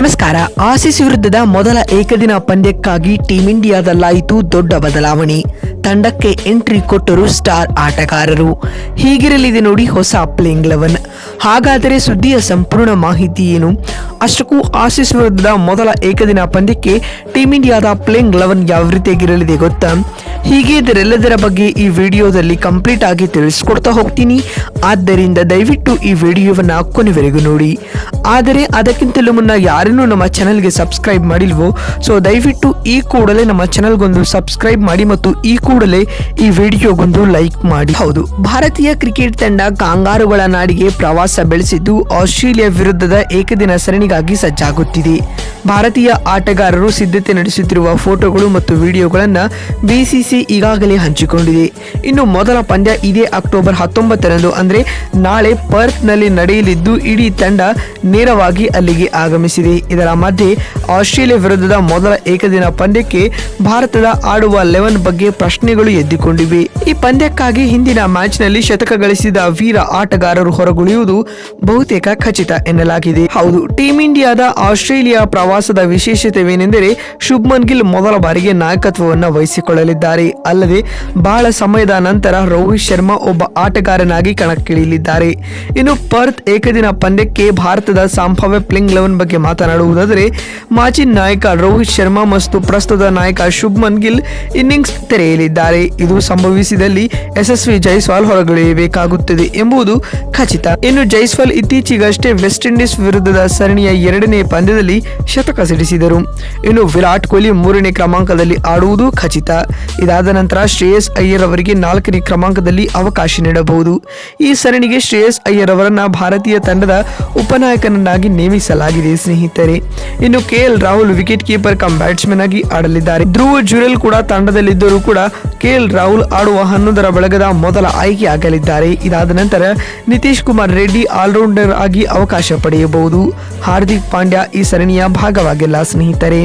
ನಮಸ್ಕಾರ. ಆಸೀಸ್ ವಿರುದ್ಧದ ಮೊದಲ ಏಕದಿನ ಪಂದ್ಯಕ್ಕಾಗಿ ಟೀಂ ಇಂಡಿಯಾದಲ್ಲಾಯಿತು ದೊಡ್ಡ ಬದಲಾವಣೆ. ತಂಡಕ್ಕೆ ಎಂಟ್ರಿ ಕೊಟ್ಟರು ಸ್ಟಾರ್ ಆಟಗಾರರು. ಹೀಗಿರಲಿದೆ ನೋಡಿ ಹೊಸ ಪ್ಲೇಯಿಂಗ್ 11. ಹಾಗಾದರೆ ಸುದ್ದಿಯ ಸಂಪೂರ್ಣ ಮಾಹಿತಿ ಏನು? ಅಷ್ಟಕ್ಕೂ ಆಸೀಸ್ ವಿರುದ್ಧದ ಮೊದಲ ಏಕದಿನ ಪಂದ್ಯಕ್ಕೆ ಟೀಂ ಇಂಡಿಯಾದ ಪ್ಲೇಯಿಂಗ್ 11 ಯಾವ ರೀತಿಯಾಗಿರಲಿದೆ ಗೊತ್ತಾ? ಹೀಗೆ ಇದರೆಲ್ಲದರ ಬಗ್ಗೆ ಈ ವಿಡಿಯೋದಲ್ಲಿ ಕಂಪ್ಲೀಟ್ ಆಗಿ ತಿಳಿಸ್ಕೊಡ್ತಾ ಹೋಗ್ತೀನಿ. ಆದ್ದರಿಂದ ದಯವಿಟ್ಟು ಈ ವಿಡಿಯೋವನ್ನ ಕೊನೆವರೆಗೂ ನೋಡಿ. ಆದರೆ ಅದಕ್ಕಿಂತಲೂ ಮುನ್ನ ಯಾರನ್ನೂ ನಮ್ಮ ಚಾನಲ್ಗೆ ಸಬ್ಸ್ಕ್ರೈಬ್ ಮಾಡಿಲ್ವೋ, ಸೊ ದಯವಿಟ್ಟು ಈ ಕೂಡಲೇ ನಮ್ಮ ಚಾನಲ್ಗೊಂದು ಸಬ್ಸ್ಕ್ರೈಬ್ ಮಾಡಿ ಮತ್ತು ಈ ಕೂಡಲೇ ಈ ವಿಡಿಯೋಗೊಂದು ಲೈಕ್ ಮಾಡಿ. ಹೌದು, ಭಾರತೀಯ ಕ್ರಿಕೆಟ್ ತಂಡ ಕಾಂಗಾರುಗಳ ನಾಡಿಗೆ ಪ್ರವಾಸ ಬೆಳೆಸಿದ್ದು ಆಸ್ಟ್ರೇಲಿಯಾ ವಿರುದ್ಧದ ಏಕದಿನ ಸರಣಿಗಾಗಿ ಸಜ್ಜಾಗುತ್ತಿದೆ. ಭಾರತೀಯ ಆಟಗಾರರು ಸಿದ್ಧತೆ ನಡೆಸುತ್ತಿರುವ ಫೋಟೋಗಳು ಮತ್ತು ವಿಡಿಯೋಗಳನ್ನು ಬಿಸಿಸಿ ಈಗಾಗಲೇ ಹಂಚಿಕೊಂಡಿದೆ. ಇನ್ನು ಮೊದಲ ಪಂದ್ಯ ಇದೇ ಅಕ್ಟೋಬರ್ 19ರಂದು ಅಂದರೆ ನಾಳೆ ಪರ್ತ್ನಲ್ಲಿ ನಡೆಯಲಿದ್ದು ಇಡೀ ತಂಡ ನೇರವಾಗಿ ಅಲ್ಲಿಗೆ ಆಗಮಿಸಿದೆ. ಇದರ ಮಧ್ಯೆ ಆಸ್ಟ್ರೇಲಿಯಾ ವಿರುದ್ಧದ ಮೊದಲ ಏಕದಿನ ಪಂದ್ಯಕ್ಕೆ ಭಾರತದ ಆಡುವ 11 ಬಗ್ಗೆ ಪ್ರಶ್ನೆಗಳು ಎದ್ದಿಕೊಂಡಿವೆ. ಈ ಪಂದ್ಯಕ್ಕಾಗಿ ಹಿಂದಿನ ಮ್ಯಾಚ್ನಲ್ಲಿ ಶತಕ ಗಳಿಸಿದ ವೀರ ಆಟಗಾರರು ಹೊರಗುಳಿಯುವುದು ಬಹುತೇಕ ಖಚಿತ ಎನ್ನಲಾಗಿದೆ. ಹೌದು, ಟೀಂ ಇಂಡಿಯಾದ ಆಸ್ಟ್ರೇಲಿಯಾ ಪ್ರವಾಸದ ವಿಶೇಷತೆವೇನೆಂದರೆ ಶುಭ್ಮನ್ ಗಿಲ್ ಮೊದಲ ಬಾರಿಗೆ ನಾಯಕತ್ವವನ್ನು ವಹಿಸಿಕೊಳ್ಳಲಿದ್ದಾರೆ. ಅಲ್ಲದೆ ಬಹಳ ಸಮಯದ ನಂತರ ರೋಹಿತ್ ಶರ್ಮಾ ಒಬ್ಬ ಆಟಗಾರನಾಗಿ ಕಣಕ್ಕಿಳಿಯಲಿದ್ದಾರೆ. ಇನ್ನು ಪರ್ತ್ ಏಕದಿನ ಪಂದ್ಯಕ್ಕೆ ಭಾರತದ ಸಂಭಾವ್ಯ ಪ್ಲೇಯಿಂಗ್ 11 ಬಗ್ಗೆ ಮಾತನಾಡುವುದಾದರೆ ಮಾಜಿ ನಾಯಕ ರೋಹಿತ್ ಶರ್ಮಾ ಮತ್ತು ಪ್ರಸ್ತುತ ನಾಯಕ ಶುಭ್ಮನ್ ಗಿಲ್ ಇನ್ನಿಂಗ್ಸ್ ತೆರೆಯಲಿದ್ದಾರೆ. ಇದು ಸಂಭವಿಸಿದಲ್ಲಿ ಯಶಸ್ವಿ ಜೈಸ್ವಾಲ್ ಹೊರಗುಳಿಯಬೇಕಾಗುತ್ತದೆ ಎಂಬುದು ಖಚಿತ. ಇನ್ನು ಜೈಸ್ವಾಲ್ ಇತ್ತೀಚೆಗಷ್ಟೇ ವೆಸ್ಟ್ ಇಂಡೀಸ್ ವಿರುದ್ಧದ ಸರಣಿಯ 2ನೇ ಪಂದ್ಯದಲ್ಲಿ ಶತಕ ಸಿಡಿಸಿದರು. ಇನ್ನು ವಿರಾಟ್ ಕೊಹ್ಲಿ 3ನೇ ಕ್ರಮಾಂಕದಲ್ಲಿ ಆಡುವುದು ಖಚಿತ. ಇದಾದ ನಂತರ ಶ್ರೇಯಸ್ ಅಯ್ಯರ್ ಅವರಿಗೆ 4ನೇ ಕ್ರಮಾಂಕದಲ್ಲಿ ಅವಕಾಶ ನೀಡಬಹುದು. ಈ ಸರಣಿಗೆ ಶ್ರೇಯಸ್ ಅಯ್ಯರ್ ಅವರನ್ನ ಭಾರತೀಯ ತಂಡದ ಉಪನಾಯಕನನ್ನಾಗಿ ನೇಮಿಸಲಾಗಿದೆ ಸ್ನೇಹಿತರೆ. ಇನ್ನು KL Rahul wicket keeper cum batsman ಆಗಿ ಆಡಲಿದ್ದಾರೆ. ಧ್ರುವ ಜುರೆಲ್ ಕೂಡ ತಂಡದಲ್ಲಿದ್ದರೂ ಕೂಡ ಕೆಎಲ್ ರಾಹುಲ್ ಆಡುವ 11ರ ಬಳಗದ ಮೊದಲ ಆಯ್ಕೆ ಆಗಲಿದ್ದಾರೆ. ಇದಾದ ನಂತರ ನಿತೀಶ್ ಕುಮಾರ್ ರೆಡ್ಡಿ ಆಲ್ರೌಂಡರ್ ಆಗಿ ಅವಕಾಶ ಪಡೆಯಬಹುದು. ಹಾರ್ದಿಕ್ ಪಾಂಡ್ಯ ಈ ಸರಣಿಯ ಭಾಗವಾಗಿಲ್ಲ ಸ್ನೇಹಿತರೆ.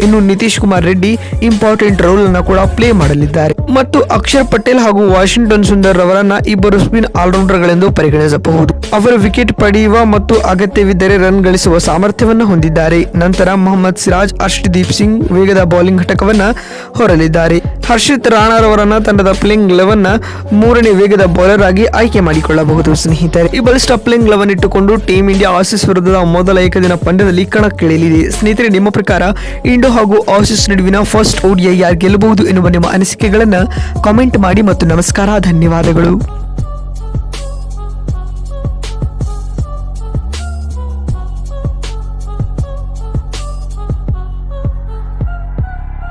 ಇನ್ನು ನಿತೀಶ್ ಕುಮಾರ್ ರೆಡ್ಡಿ ಇಂಪಾರ್ಟೆಂಟ್ ರೋಲ್ ಅನ್ನು ಕೂಡ ಪ್ಲೇ ಮಾಡಲಿದ್ದಾರೆ ಮತ್ತು ಅಕ್ಷರ್ ಪಟೇಲ್ ಹಾಗೂ ವಾಷಿಂಗ್ಟನ್ ಸುಂದರ್ ಅವರನ್ನ ಇಬ್ಬರು ಸ್ಪಿನ್ ಆಲ್ರೌಂಡರ್ ಗಳೆಂದು ಪರಿಗಣಿಸಬಹುದು. ಅವರು ವಿಕೆಟ್ ಪಡೆಯುವ ಮತ್ತು ಅಗತ್ಯವಿದ್ದರೆ ರನ್ ಗಳಿಸುವ ಸಾಮರ್ಥ್ಯವನ್ನು ಹೊಂದಿದ್ದಾರೆ. ನಂತರ ಮೊಹಮ್ಮದ್ ಸಿರಾಜ್, ಹರ್ಷದೀಪ್ ಸಿಂಗ್ ವೇಗದ ಬೌಲಿಂಗ್ ಘಟಕವನ್ನ ಹೊರಲಿದ್ದಾರೆ. ಹರ್ಷಿತ್ ರಾಣಾರವರನ್ನ ತಂಡದ ಪ್ಲೇಯಿಂಗ್ 11ನ 3ನೇ ವೇಗದ ಬೌಲರ್ ಆಗಿ ಆಯ್ಕೆ ಮಾಡಿಕೊಳ್ಳಬಹುದು ಸ್ನೇಹಿತರೆ. ಈ ಬಲಿಷ್ಠ ಪ್ಲೇಯಿಂಗ್ 11 ಇಟ್ಟುಕೊಂಡು ಟೀಂ ಇಂಡಿಯಾ ಆಸೀಸ್ ವಿರುದ್ಧದ ಮೊದಲ ಏಕದಿನ ಪಂದ್ಯದಲ್ಲಿ ಕಣಕ್ಕಿಳಿಯಲಿದೆ. ಸ್ನೇಹಿತರೆ, ನಿಮ್ಮ ಪ್ರಕಾರ ಇಂಡೋ ಹಾಗೂ ಆಸೀಸ್ ನಡುವಿನ ಫಸ್ಟ್ ODI ಯಾರು ಗೆಲ್ಲಬಹುದು ಎನ್ನುವ ನಿಮ್ಮ ಅನಿಸಿಕೆಗಳನ್ನು ಕಾಮೆಂಟ್ ಮಾಡಿ ಮತ್ತು ನಮಸ್ಕಾರ, ಧನ್ಯವಾದಗಳು.